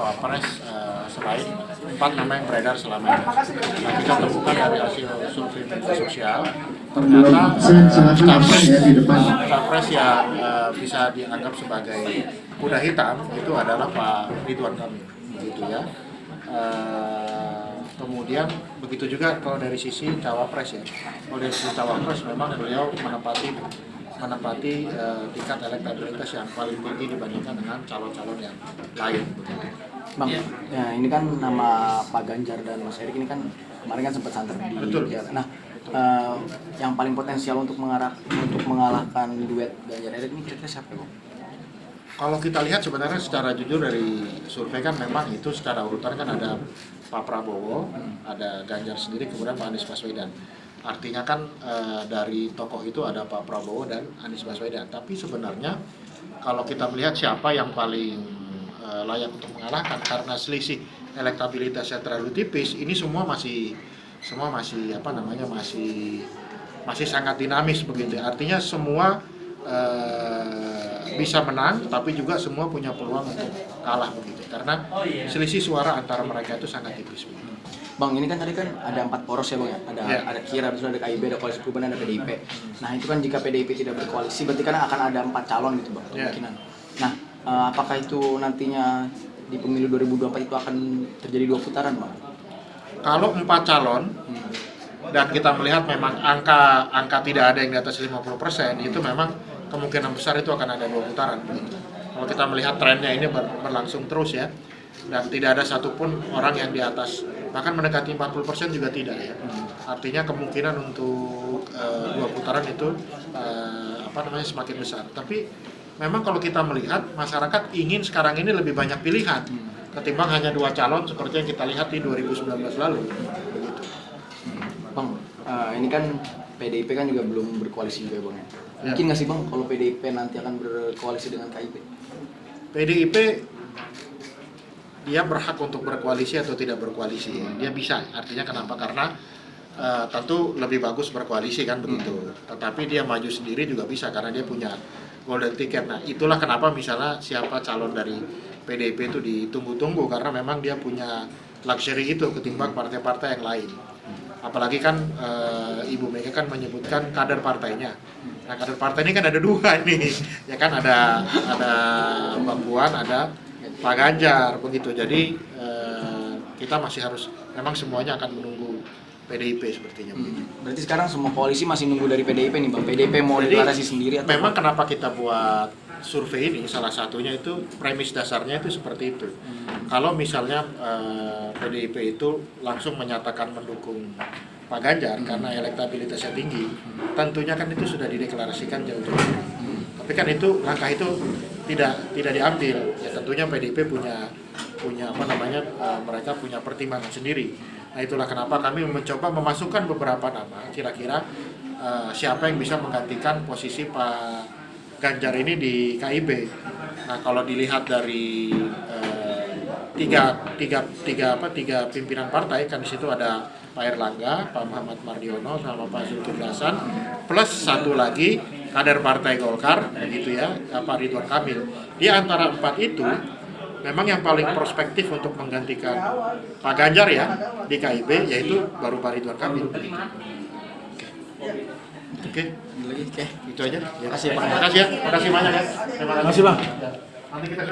cawapres selain 4 nama yang beredar selama ini. Nah, kita temukan dari hasil survei media sosial, ternyata capres yang bisa dianggap sebagai kuda hitam itu adalah Pak Ridwan Kamil, begitu ya. Kemudian begitu juga kalau dari sisi cawapres ya. Kalau dari sisi cawapres memang beliau menempati tingkat elektabilitas yang paling tinggi dibandingkan dengan calon-calon yang lain. Bang, ya ini kan nama Pak Ganjar dan Mas Erik ini kan kemarin kan sempat santer di jalan. Nah, yang paling potensial untuk mengalahkan duet Ganjar Erik ini kira-kira siapa, Bang? Kalau kita lihat sebenarnya secara jujur dari survei kan memang itu secara urutan kan ada Pak Prabowo, ada Ganjar sendiri, kemudian Pak Anies Baswedan. Artinya kan dari tokoh itu ada Pak Prabowo dan Anies Baswedan. Tapi sebenarnya kalau kita melihat siapa yang paling layak untuk mengalahkan karena selisih elektabilitasnya terlalu tipis, ini semua masih sangat dinamis begitu. Artinya semua bisa menang, tapi juga semua punya peluang untuk kalah begitu. Karena selisih suara antara mereka itu sangat tipis. Bang, ini kan tadi kan ada 4 poros ya, Bang ya. Ada KIR, ada KIB, ada Koalisi Perubahan, ada PDIP. Nah, itu kan jika PDIP tidak berkoalisi berarti kan akan ada 4 calon gitu, Bang, kemungkinan. Nah, apakah itu nantinya di pemilu 2024 itu akan terjadi 2 putaran, Bang? Kalau 4 calon dan kita melihat memang angka tidak ada yang di atas 50%, itu memang kemungkinan besar itu akan ada 2 putaran. Kalau kita melihat trennya ini berlangsung terus ya, dan tidak ada satupun orang yang di atas, bahkan mendekati 40% juga tidak ya. Artinya kemungkinan untuk 2 putaran itu semakin besar. Tapi memang kalau kita melihat masyarakat ingin sekarang ini lebih banyak pilihan ketimbang hanya 2 calon seperti yang kita lihat di 2019 lalu. Begitu. Bang, ini kan PDIP kan juga belum berkoalisi juga, Bang ya. Mungkin nggak sih, Bang, kalau PDIP nanti akan berkoalisi dengan KIB? PDIP dia berhak untuk berkoalisi atau tidak berkoalisi. Dia bisa. Artinya kenapa? Karena tentu lebih bagus berkoalisi kan begitu. Tetapi dia maju sendiri juga bisa karena dia punya golden ticket. Nah, itulah kenapa misalnya siapa calon dari PDIP itu ditunggu-tunggu karena memang dia punya luxury itu ketimbang partai-partai yang lain. Apalagi kan Ibu Mega kan menyebutkan kader partainya. Nah, kader partai ini kan ada 2 ini, ya kan ada Mbak Puan, ada Pak Ganjar begitu. Jadi kita masih harus memang semuanya akan menunggu PDIP sepertinya. Berarti sekarang semua koalisi masih nunggu dari PDIP nih, Bang. PDIP mau deklarasi sendiri atau memang kenapa kita buat survei ini, salah satunya itu premis dasarnya itu seperti itu. Kalau misalnya PDIP itu langsung menyatakan mendukung Pak Ganjar karena elektabilitasnya tinggi, tentunya kan itu sudah dideklarasikan jauh-jauh hari. Tapi kan itu langkah itu tidak diambil. Ya tentunya PDIP punya mereka punya pertimbangan sendiri. Nah, itulah kenapa kami mencoba memasukkan beberapa nama kira-kira siapa yang bisa menggantikan posisi Pak Ganjar ini di KIB. Nah, kalau dilihat dari tiga pimpinan partai kan di situ ada Pak Erlangga, Pak Muhammad Mardiono, sama Pak Zulkifli Hasan, plus satu lagi kader Partai Golkar, begitu ya, Pak Ridwan Kamil. Di antara 4 itu, memang yang paling prospektif untuk menggantikan Pak Ganjar ya di KIB yaitu baru Pak Ridwan Kamil. Oke. Itu aja. Makasih ya, Pak. Makasih ya. Makasih banyak ya. Makasih, Bang. Nanti kita